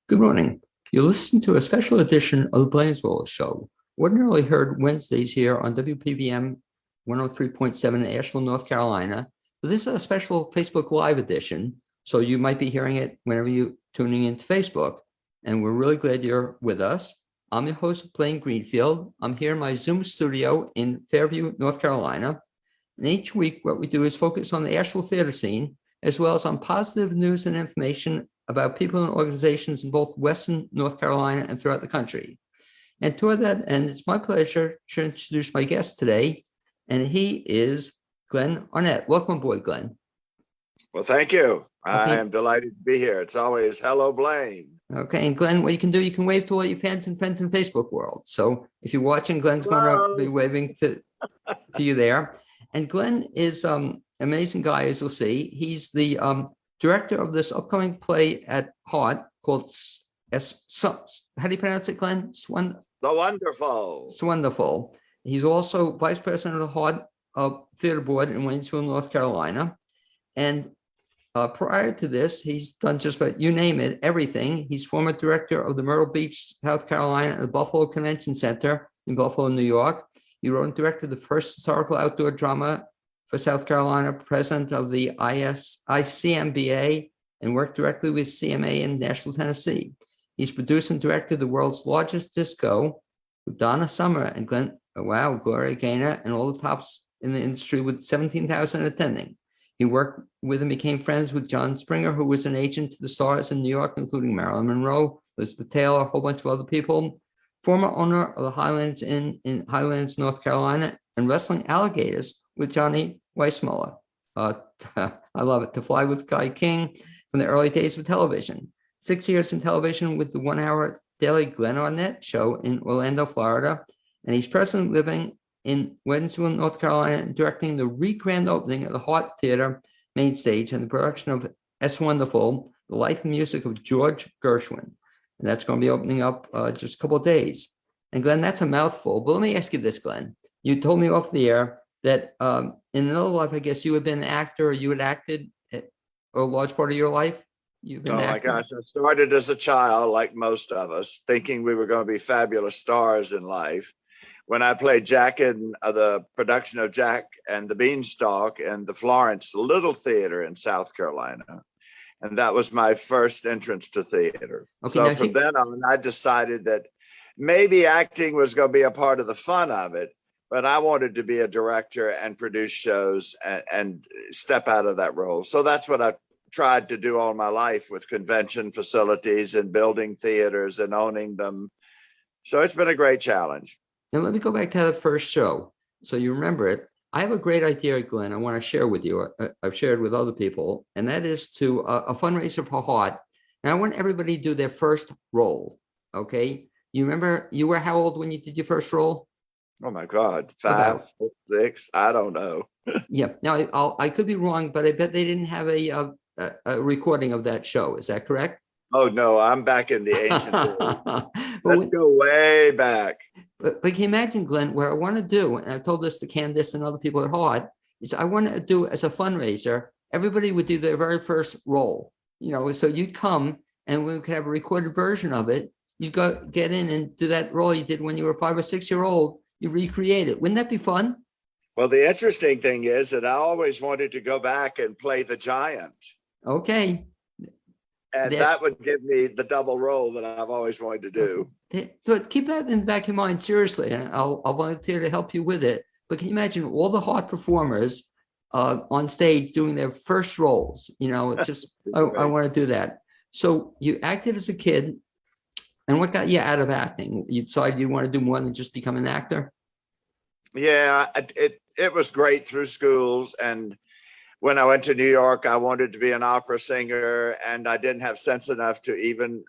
Good morning. You listen to a special edition of the BLAINESWORLD show, ordinarily heard Wednesdays here on WPVM 103.7 in Asheville, North Carolina. But this is a special Facebook Live edition, so you might be hearing it whenever you're tuning into Facebook. And we're really glad you're with us. I'm your host, Blaine Greenfield. I'm here in my Zoom studio in Fairview, North Carolina. And each week, what we do is focus on the Asheville theater scene, as well as on positive news and information about people and organizations in both Western North Carolina and throughout the country. And toward that end, it's my pleasure to introduce my guest today, and he is Glenn Arnette. Welcome aboard, Glenn. Well, thank you. I am delighted to be here. It's always hello, Blaine. Okay, and Glenn, what you can do, you can wave to all your fans and friends in Facebook world. So if you're watching, Glenn's going to be waving to you there. And Glenn is amazing guy, as you'll see. He's the director of this upcoming play at Heart called how do you pronounce it, Glenn? The Wonderful. It's wonderful. He's also vice president of the Heart Theater Board in Waynesville, North Carolina. And prior to this, he's done just about, you name it, everything. He's former director of the Myrtle Beach, South Carolina, and the Buffalo Convention Center in Buffalo, New York. He wrote and directed the first historical outdoor drama for South Carolina, president of the ICMBA, and worked directly with CMA in Nashville, Tennessee. He's produced and directed the world's largest disco with Donna Summer and Gloria Gaynor, and all the tops in the industry with 17,000 attending. He worked with and became friends with John Springer, who was an agent to the stars in New York, including Marilyn Monroe, Elizabeth Taylor, a whole bunch of other people. Former owner of the Highlands Inn in Highlands, North Carolina, and wrestling alligators with Johnny Weissmuller. I love it. To Fly with Guy King from the early days of television. 6 years in television with the 1-hour daily Glenn Arnette show in Orlando, Florida. And he's presently living in Waynesville, North Carolina, and directing the grand opening of the Heart Theater main stage and the production of It's Wonderful, the life and music of George Gershwin. And that's going to be opening up just a couple of days. And Glenn, that's a mouthful. But let me ask you this, Glenn. You told me off the air that in another life, I guess you had been an actor, or you had acted a large part of your life. You've been my gosh, I started as a child, like most of us, thinking we were going to be fabulous stars in life. When I played Jack in the production of Jack and the Beanstalk and the Florence Little Theater in South Carolina. And that was my first entrance to theater. Okay, so from then on, I decided that maybe acting was going to be a part of the fun of it, but I wanted to be a director and produce shows and step out of that role. So that's what I tried to do all my life with convention facilities and building theaters and owning them. So it's been a great challenge. Now, let me go back to the first show. So you remember it. I have a great idea, Glenn, I want to share with you. I've shared with other people, and that is to a fundraiser for Heart. And I want everybody to do their first role, okay? You remember, you were how old when you did your first role? Oh, my God, 5, 6, I don't know. Yeah, now I could be wrong, but I bet they didn't have a recording of that show. Is that correct? Oh, no, I'm back in the ancient days. Let's go way back. But can you imagine, Glenn, what I want to do, and I've told this to Candace and other people at Heart, is I want to do as a fundraiser, everybody would do their very first role. You know, so you'd come and we could have a recorded version of it. You'd go get in and do that role you did when you were 5 or 6 years old. You recreate it. Wouldn't that be fun? Well, the interesting thing is that I always wanted to go back and play the giant. Okay. And that would give me the double role that I've always wanted to do. So keep that in the back of your mind, seriously, and I'll volunteer to help you with it. But can you imagine all the Heart performers on stage doing their first roles? You know, it's just, I want to do that. So you acted as a kid, and what got you out of acting? You decided you want to do more than just become an actor? Yeah, it was great through schools, and when I went to New York, I wanted to be an opera singer, and I didn't have sense enough to even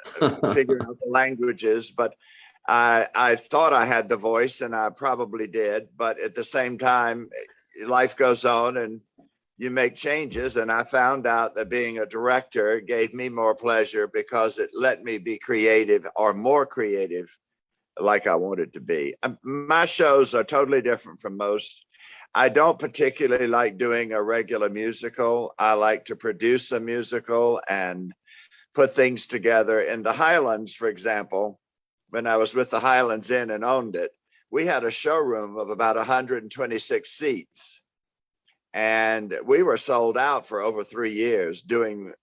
figure out the languages, but I thought I had the voice, and I probably did. But at the same time, life goes on and you make changes. And I found out that being a director gave me more pleasure because it let me be creative, or more creative, like I wanted to be. My shows are totally different from most. I don't particularly like doing a regular musical. I like to produce a musical and put things together. In the Highlands, for example, when I was with the Highlands Inn and owned it, we had a showroom of about 126 seats. And we were sold out for over 3 years doing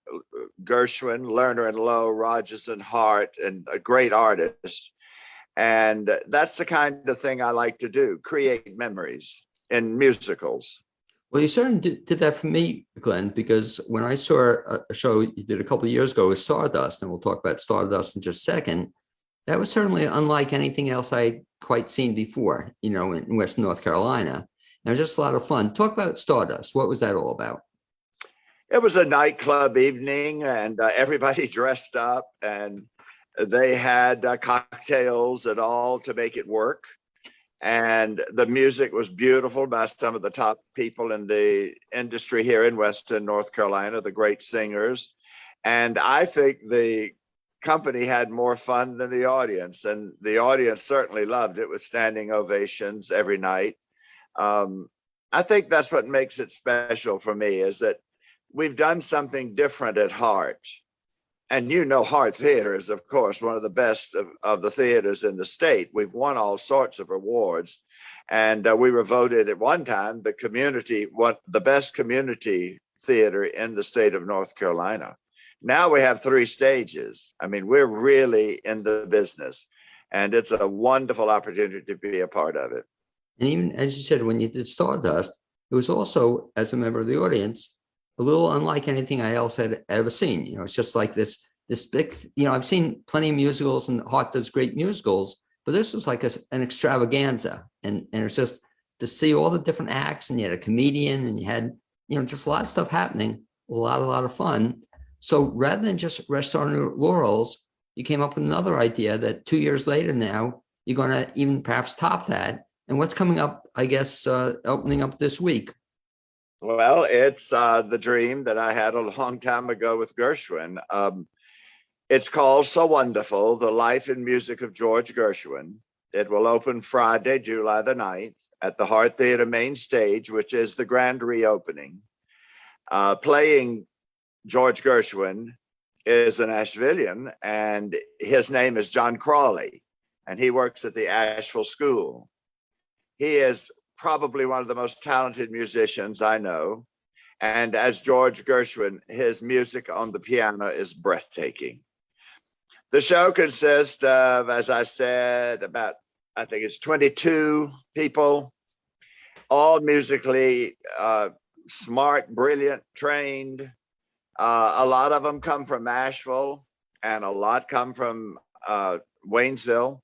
Gershwin, Lerner and Lowe, Rodgers and Hart, and a great artist. And that's the kind of thing I like to do, create memories in musicals. Well, you certainly did that for me, Glenn, because when I saw a show you did a couple of years ago with Stardust, and we'll talk about Stardust in just a second, that was certainly unlike anything else I'd quite seen before, in Western North Carolina. And it was just a lot of fun. Talk about Stardust. What was that all about? It was a nightclub evening, and everybody dressed up, and they had cocktails and all to make it work. And the music was beautiful by some of the top people in the industry here in Western North Carolina, the great singers. And I think the company had more fun than the audience, and the audience certainly loved it with standing ovations every night. I think that's what makes it special for me, is that we've done something different at Hart. And Hart Theater is, of course, one of the best of the theaters in the state. We've won all sorts of awards. And we were voted at one time the best community theater in the state of North Carolina. Now we have 3 stages. I mean, we're really in the business. And it's a wonderful opportunity to be a part of it. And even, as you said, when you did Stardust, it was also, as a member of the audience, a little unlike anything I else had ever seen. It's just like this big, I've seen plenty of musicals, and Hart does great musicals, but this was like an extravaganza. And it's just to see all the different acts, and you had a comedian, and you had, just a lot of stuff happening, a lot of fun. So rather than just rest on your laurels, you came up with another idea that 2 years later now, you're going to even perhaps top that. And what's coming up, I guess, opening up this week? Well, it's the dream that I had a long time ago with Gershwin. It's called So Wonderful, The Life and Music of George Gershwin. It will open Friday, July the 9th at the Hart Theater main stage, which is the grand reopening. Playing George Gershwin is an Ashevillean, and his name is John Crawley, and he works at the Asheville School. He is probably one of the most talented musicians I know. And as George Gershwin, his music on the piano is breathtaking. The show consists of, as I said, I think it's 22 people, all musically smart, brilliant, trained. A lot of them come from Asheville, and a lot come from Waynesville.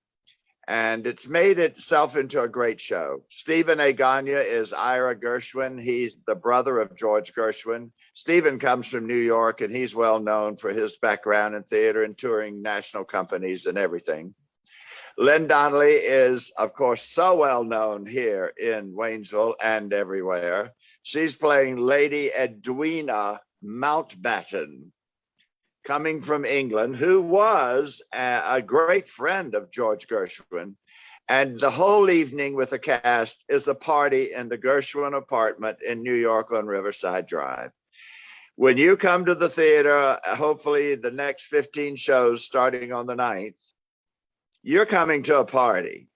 And it's made itself into a great show. Stephen A. Gagne is Ira Gershwin. He's the brother of George Gershwin. Stephen comes from New York, and he's well known for his background in theater and touring national companies and everything. Lynn Donnelly is, of course, so well known here in Waynesville and everywhere. She's playing Lady Edwina Mountbatten, coming from England, who was a great friend of George Gershwin. And the whole evening with the cast is a party in the Gershwin apartment in New York on Riverside Drive. When you come to the theater, hopefully the next 15 shows starting on the 9th, you're coming to a party.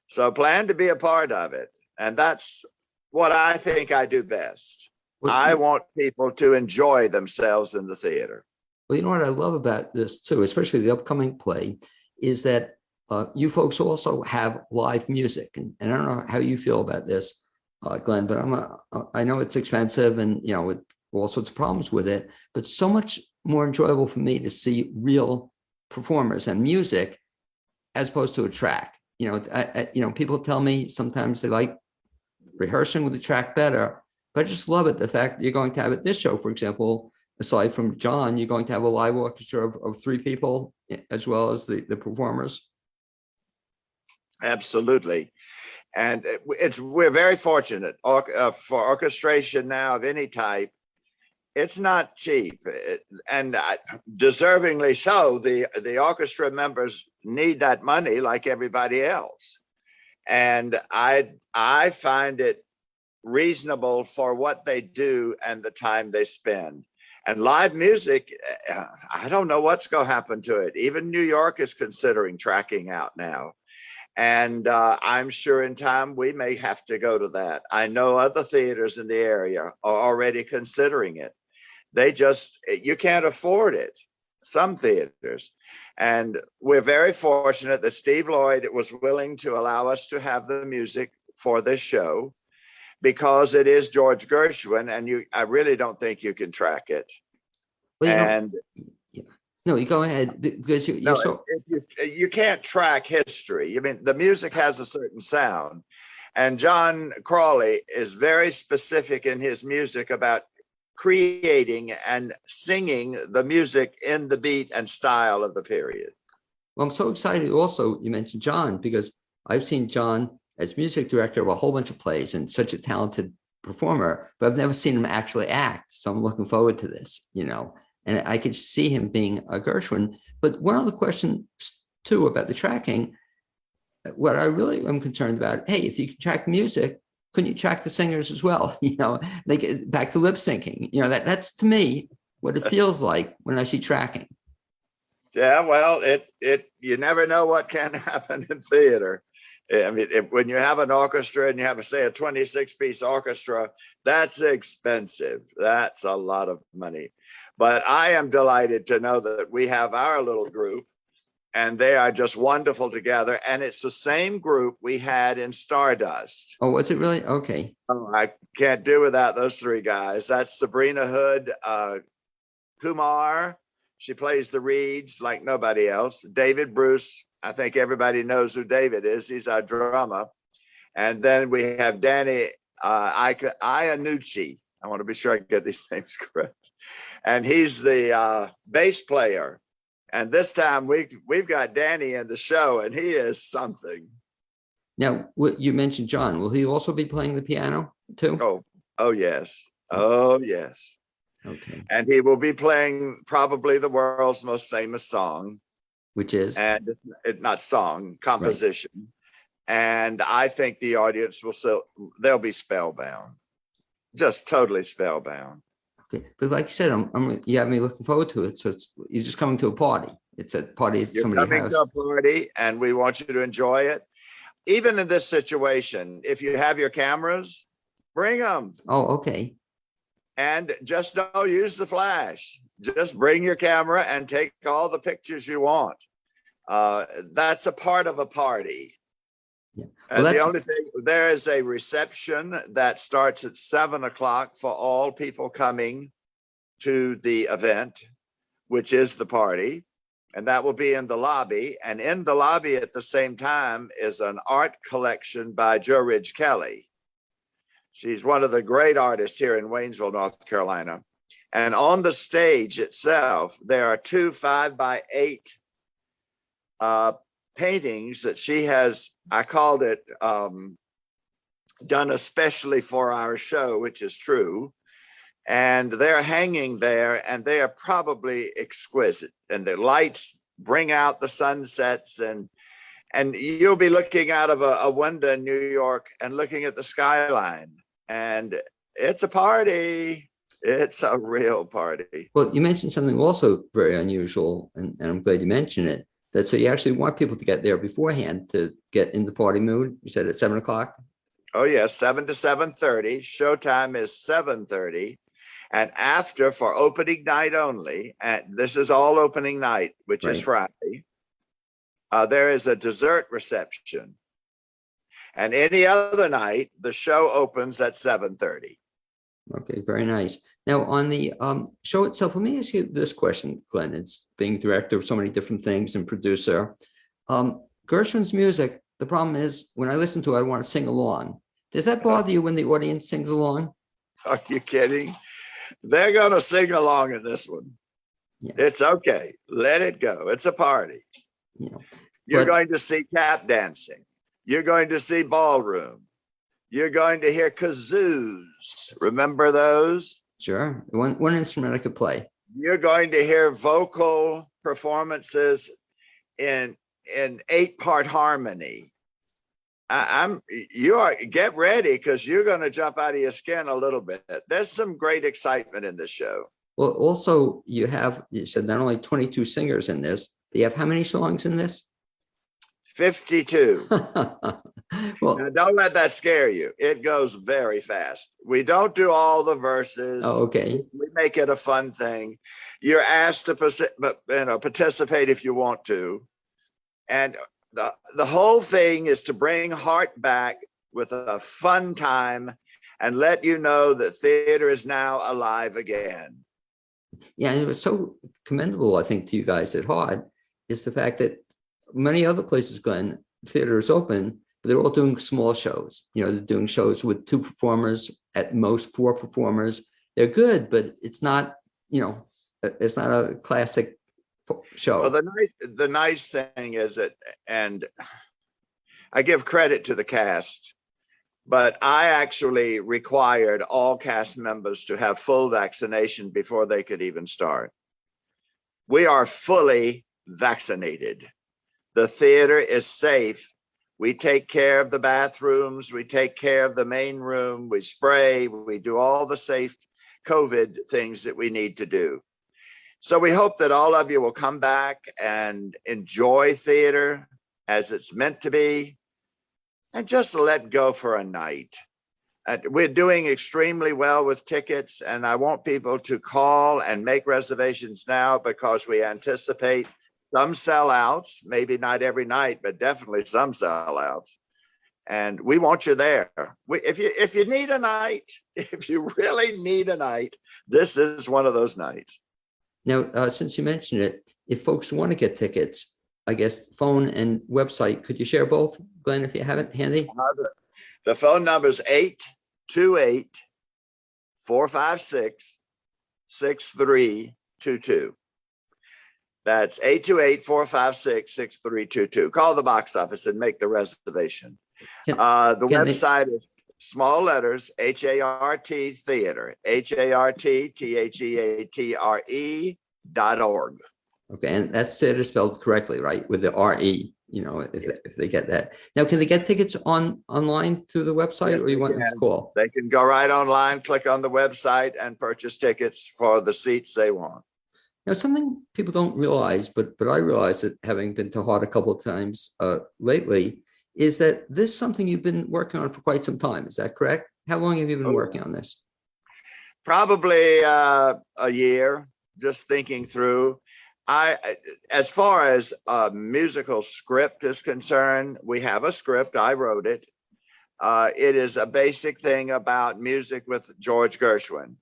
So plan to be a part of it. And that's what I think I do best. I want people to enjoy themselves in the theater. Well, you know what I love about this too, especially the upcoming play, is that you folks also have live music. And I don't know how you feel about this, Glenn, but I know it's expensive, and with all sorts of problems with it, but so much more enjoyable for me to see real performers and music as opposed to a track. People tell me sometimes they like rehearsing with the track better, but I just love it. The fact that you're going to have it this show, for example, aside from John, you're going to have a live orchestra of 3 people as well as the performers. Absolutely. And we're very fortunate for orchestration now of any type. It's not cheap, and deservingly so. The orchestra members need that money like everybody else. And I find it reasonable for what they do and the time they spend. And live music, I don't know what's going to happen to it. Even New York is considering tracking out now. And I'm sure in time we may have to go to that. I know other theaters in the area are already considering it. You can't afford it, some theaters. And we're very fortunate that Steve Lloyd was willing to allow us to have the music for this show, because it is George Gershwin, and I really don't think you can track it. Well, no, you go ahead, because you can't track history. I mean, the music has a certain sound, and John Crawley is very specific in his music about creating and singing the music in the beat and style of the period. Well, I'm so excited. Also, you mentioned John, because I've seen John as music director of a whole bunch of plays and such a talented performer, but I've never seen him actually act. So I'm looking forward to this, and I could see him being a Gershwin. But one other question too about the tracking, what I really am concerned about, hey, if you can track the music, couldn't you track the singers as well? They get back to lip syncing. That's to me what it feels like when I see tracking. Yeah, well, you never know what can happen in theater. I mean, when you have an orchestra and you have, say, a 26-piece orchestra, that's expensive. That's a lot of money. But I am delighted to know that we have our little group, and they are just wonderful together. And it's the same group we had in Stardust. Oh, was it really? Okay. Oh, I can't do without those three guys. That's Sabrina Hood, Kumar. She plays the reeds like nobody else. David Bruce. I think everybody knows who David is. He's our drummer. And then we have Danny Iannucci. I want to be sure I get these names correct. And he's the bass player. And this time we've got Danny in the show, and he is something. Now, you mentioned John. Will he also be playing the piano too? Oh yes. Oh yes. Okay. And he will be playing probably the world's most famous song, which is, and it's not song, composition. Right. And I think the audience they'll be spellbound, just totally spellbound. Okay, but like you said, you have me looking forward to it. So you're just coming to a party. It's a party at somebody's house. You're coming to a party, and we want you to enjoy it. Even in this situation, if you have your cameras, bring them. Oh, okay. And just don't use the flash. Just bring your camera and take all the pictures you want. That's a part of a party. Yeah. Well, and the only thing, there is a reception that starts at 7:00 for all people coming to the event, which is the party. And that will be in the lobby. And in the lobby at the same time is an art collection by Jo Ridge Kelly. She's one of the great artists here in Waynesville, North Carolina. And on the stage itself, there are 2 5x8 paintings that she has, I called it, done especially for our show, which is true. And they're hanging there, and they are probably exquisite. And the lights bring out the sunsets, and you'll be looking out of a window in New York and looking at the skyline. And it's a party. It's a real party. Well, you mentioned something also very unusual, and I'm glad you mentioned it. That so you actually want people to get there beforehand to get in the party mood. You said at 7:00. Oh yes, 7 to 7:30. Showtime is 7:30, and after, for opening night only, and this is all opening night, which is Friday. There is a dessert reception, and any other night the show opens at 7:30. Okay, very nice. Now, on the show itself, let me ask you this question, Glenn. It's being director of so many different things and producer. Gershwin's music, the problem is when I listen to it, I want to sing along. Does that bother you when the audience sings along? Are you kidding? They're going to sing along in this one. Yeah. It's okay. Let it go. It's a party. You're going to see tap dancing. You're going to see ballroom. You're going to hear kazoos. Remember those? Sure. One instrument I could play. You're going to hear vocal performances in 8-part harmony. Get ready, because you're going to jump out of your skin a little bit. There's some great excitement in the show. Well, also you said not only 22 singers in this, but you have how many songs in this? 52. Well, Now, don't let that scare you. It goes very fast. We don't do all the verses. oh, okay. We make it a fun thing. You're asked to participate if you want to. And the whole thing is to bring heart back with a fun time and let you know that theater is now alive again. Yeah, and it was so commendable, I think, to you guys at Hard is the fact that many other places, Glenn, theater is open, but they're all doing small shows. You know, they're doing shows with 2 performers, at most 4 performers. They're good, but it's not, you know, it's not a classic show. Well, the nice thing is that, and I give credit to the cast, but I actually required all cast members to have full vaccination before they could even start. We are fully vaccinated. The theater is safe. We take care of the bathrooms. We take care of the main room. We spray. We do all the safe COVID things that we need to do. So we hope that all of you will come back and enjoy theater as it's meant to be and just let go for a night. We're doing extremely well with tickets, and I want people to call and make reservations now because we anticipate some sellouts, maybe not every night, but definitely some sellouts. And we want you there. If you need a night, if you really need a night, this is one of those nights. Now, since you mentioned it, if folks want to get tickets, I guess phone and website, could you share both, Glenn, if you have it handy? The phone number is 828-456-6322. That's 828-456-6322. Call the box office and make the reservation. The website is small letters, HART Theater, HARTTHEATRE.org. Okay, and that's theater spelled correctly, right? With the RE, you know, if they get that. Now, can they get tickets online through the website, yes, or you want them to call? They can go right online, click on the website, and purchase tickets for the seats they want. Now, something people don't realize, but I realize it having been to Hart a couple of times lately, is that this is something you've been working on for quite some time. Is that correct? How long have you been working on this? Probably a year, just thinking through. As far as a musical script is concerned, we have a script. I wrote it. It is a basic thing about music with George Gershwin.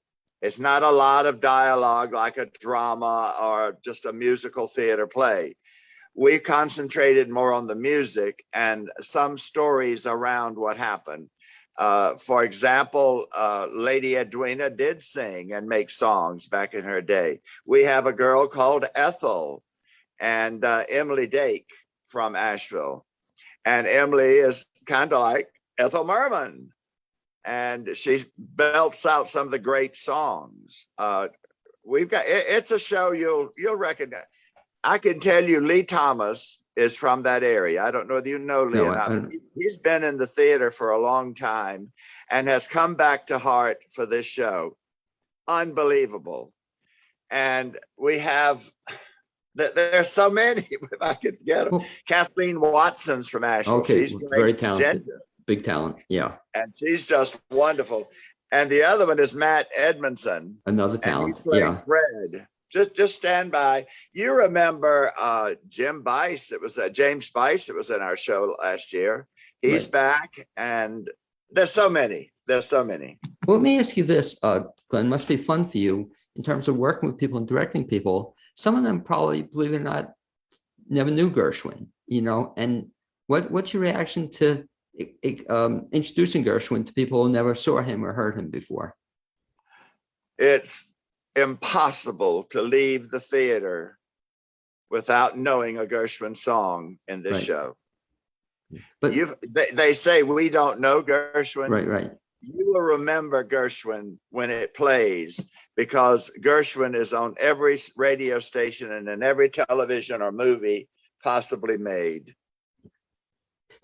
It's not a lot of dialogue like a drama or just a musical theater play. We concentrated more on the music and some stories around what happened. For example, Lady Edwina did sing and make songs back in her day. We have a girl called Ethel and Emily Dake from Asheville. And Emily is kind of like Ethel Merman. And she belts out some of the great songs. It's a show you'll recognize. I can tell you Lee Thomas is from that area. I don't know whether you know Lee or not. He's been in the theater for a long time and has come back to Hart for this show. Unbelievable. And we have, there's so many, if I could get them. Well, Kathleen Watson's from Asheville. Okay, she's very talented. Big talent, yeah. And she's just wonderful. And the other one is Matt Edmondson. Another talent, yeah. Fred. Just stand by. You remember James Bice? It was in our show last year. He's back, and there's so many. Well, let me ask you this, Glenn. Must be fun for you in terms of working with people and directing people. Some of them probably, believe it or not, never knew Gershwin. You know, and what's your reaction to introducing Gershwin to people who never saw him or heard him before? It's impossible to leave the theater without knowing a Gershwin song in this show. But they say we don't know Gershwin. Right. You will remember Gershwin when it plays because Gershwin is on every radio station and in every television or movie possibly made.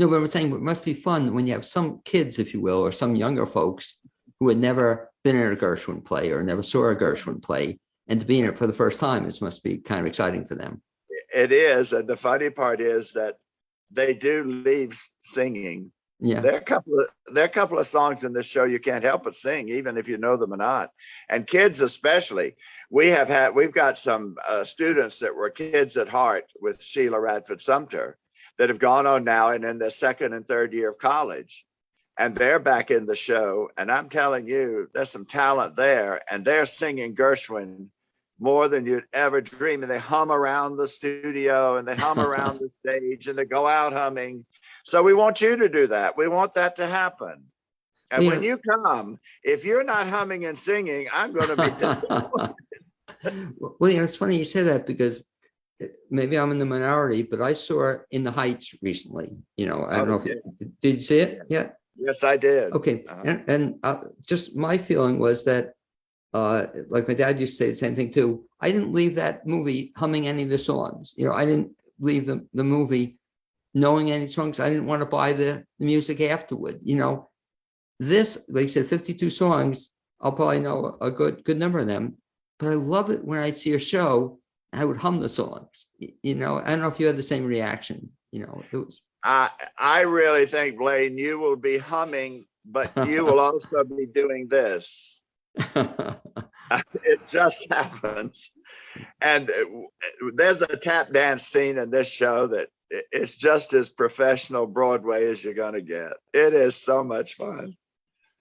No, but I'm saying it must be fun when you have some kids, if you will, or some younger folks who had never been in a Gershwin play or never saw a Gershwin play, And to be in it for the first time, this must be kind of exciting for them. It is. And the funny part is that they do leave singing. Yeah. There are a couple of songs in this show you can't help but sing, even if you know them or not. And kids especially. We've got some students that were kids at heart with Sheila Radford Sumter that have gone on now and in their second and third year of college. And they're back in the show. And I'm telling you, there's some talent there. And they're singing Gershwin more than you'd ever dream. And they hum around the studio and they hum around the stage and they go out humming. So we want you to do that. We want that to happen. And when you come, if you're not humming and singing, I'm going to be disappointed. Well, it's funny you say that, because maybe I'm in the minority, but I saw In the Heights recently. I don't know if did you see it yet? Yes, I did. Okay. And just my feeling was that, like my dad used to say the same thing too. I didn't leave that movie humming any of the songs. I didn't leave the movie knowing any songs. I didn't want to buy the music afterward. This, like you said, 52 songs, I'll probably know a good number of them, but I love it when I'd see a show and I would hum the songs. I don't know if you had the same reaction. It was. I really think, Blaine, you will be humming, but you will also be doing this. It just happens. And there's a tap dance scene in this show that it's just as professional Broadway as you're going to get. It is so much fun.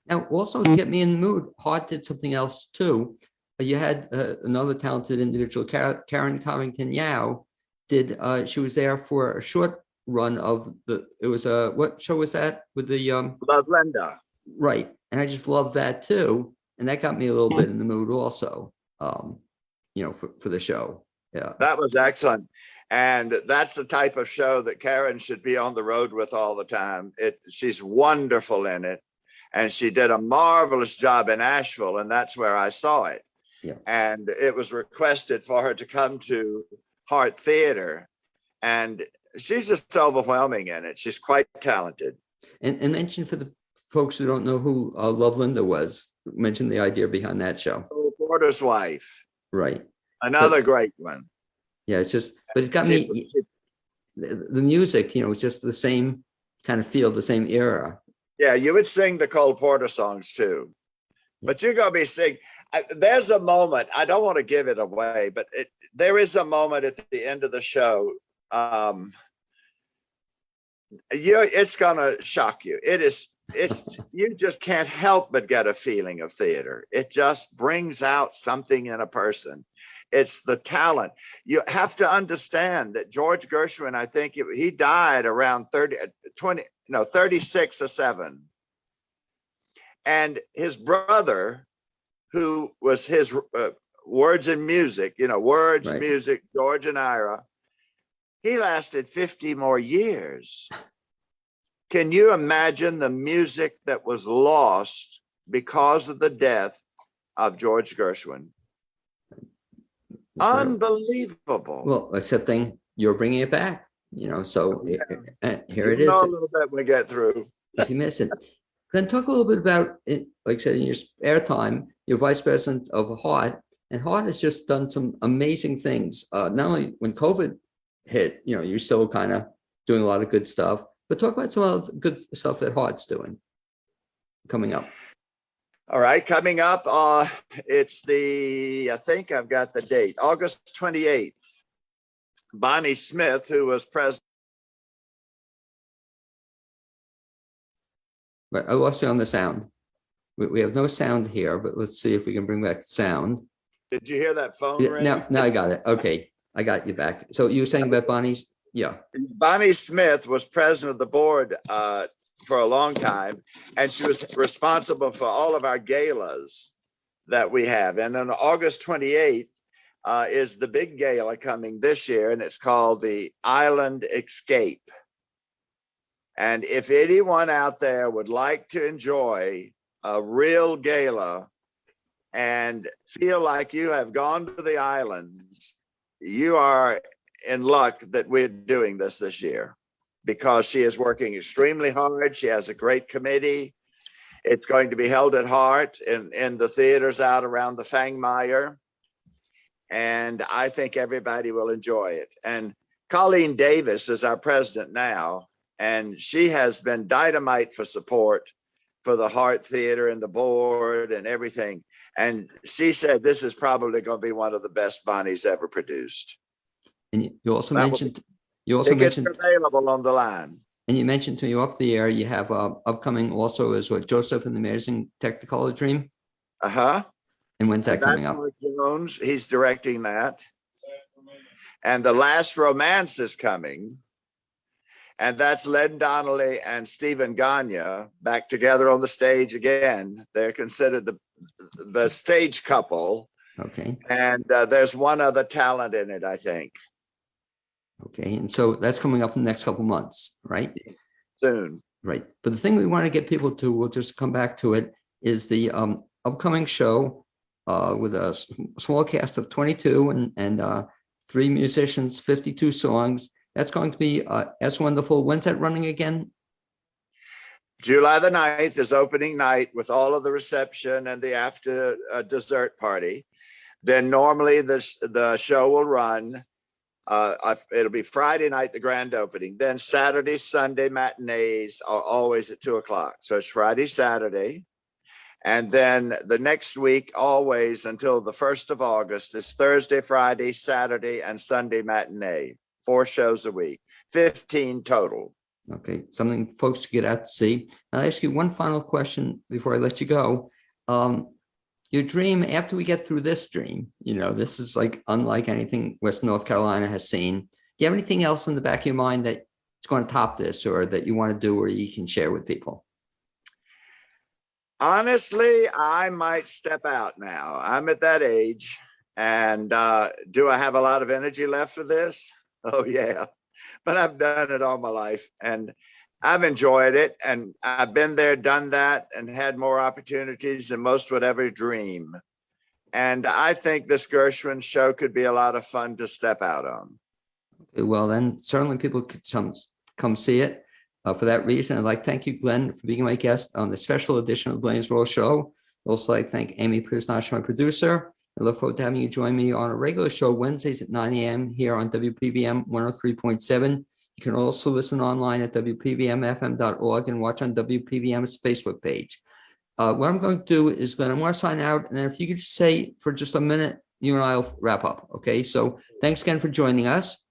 Now, also to get me in the mood, Hart did something else too. You had another talented individual, Karen Covington Yao, she was there for a short run of what show was that with the Love Linda. Right. And I just love that too. And that got me a little bit in the mood also, for the show. Yeah. That was excellent. And that's the type of show that Karen should be on the road with all the time. She's wonderful in it. And she did a marvelous job in Asheville, and that's where I saw it. Yeah. And it was requested for her to come to Hart Theater. And she's just overwhelming in it. She's quite talented. And mention for the folks who don't know who Love Linda was, mention the idea behind that show. Cole Porter's Wife. Right. Another great one. Yeah, it's just, but it got me, the music, it's just the same kind of feel, the same era. Yeah, you would sing the Cole Porter songs too. But you're going to be singing. There's a moment, I don't want to give it away, but there is a moment at the end of the show. It's going to shock you. You just can't help but get a feeling of theater. It just brings out something in a person. It's the talent. You have to understand that George Gershwin, I think he died around 36 or 7. And his brother, who was his words and music, words, right. Music, George and Ira, he lasted 50 more years. Can you imagine the music that was lost because of the death of George Gershwin? Unbelievable. Well, accepting you're bringing it back, so here it is. A little bit when we get through. If you miss it. Then talk a little bit about it, like I said, in your spare time, you're vice president of Hart, and Hart has just done some amazing things. Not only when COVID hit, you're still kind of doing a lot of good stuff, but talk about some of the good stuff that Hart's doing coming up. All right, coming up, it's I think I've got the date, August 28th. Bonnie Smith, who was president. Right, I lost you on the sound. We have no sound here, but let's see if we can bring back sound. Did you hear that phone ring? Now I got it. Okay, I got you back. So you were saying about Bonnie's? Yeah. Bonnie Smith was president of the board for a long time, and she was responsible for all of our galas that we have. And on August 28th is the big gala coming this year, and it's called the Island Escape. And if anyone out there would like to enjoy a real gala and feel like you have gone to the islands, you are in luck that we're doing this year, because she is working extremely hard. She has a great committee. It's going to be held at Hart in the theaters out around the Fangmeyer. and I think everybody will enjoy it. And Colleen Davis is our president now, and she has been dynamite for support for the Hart Theater and the board and everything. And she said this is probably going to be one of the best Bonnie's ever produced. And you also That mentioned, tickets are available on the line. and you mentioned to me off the air, you have upcoming also is what, Joseph and the Amazing Technicolor Dream? Uh-huh. And when's that coming up? Mark Jones, he's directing that. And The Last Romance is coming. And that's Len Donnelly and Stephen Gagne back together on the stage again. They're considered the stage couple. Okay. And there's one other talent in it, I think. Okay. And so that's coming up in the next couple of months, right? Soon. Right. But the thing we want to get people to, we'll just come back to it, is the upcoming show with a small cast of 22 and 3 musicians, 52 songs. That's going to be As Wonderful. When's that running again? July the 9th is opening night with all of the reception and the after dessert party. Then normally the show will run. It'll be Friday night, the grand opening. Then Saturday, Sunday matinees are always at 2 o'clock. So it's Friday, Saturday. And then the next week, always until the 1st of August, is Thursday, Friday, Saturday, and Sunday matinee. 4 shows a week, 15 total. Okay, something folks to get out to see. I'll ask you one final question before I let you go. Your dream, after we get through this dream, this is like unlike anything Western North Carolina has seen. Do you have anything else in the back of your mind that is going to top this, or that you want to do, or you can share with people? Honestly, I might step out now. I'm at that age. And do I have a lot of energy left for this? Oh, yeah. But I've done it all my life, and I've enjoyed it. And I've been there, done that, and had more opportunities than most would ever dream. And I think this Gershwin show could be a lot of fun to step out on. Okay, well, then certainly people could come see it. For that reason, I'd like to thank you, Glenn, for being my guest on the special edition of the Blaine's World Show. Also, like to thank Amy Prisnash, my producer. I look forward to having you join me on a regular show Wednesdays at 9 a.m. here on WPVM 103.7. You can also listen online at WPVMFM.org and watch on WPVM's Facebook page. What I'm going to do is, Glenn, I'm going to sign out. And then if you could just say for just a minute, you and I will wrap up. Okay. So thanks again for joining us.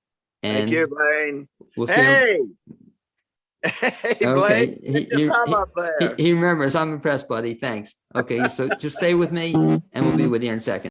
And thank you, Blaine. We'll see you. Hey, okay. Blaine, he remembers. I'm impressed, buddy. Thanks. Okay. So just stay with me and we'll be with you in a second.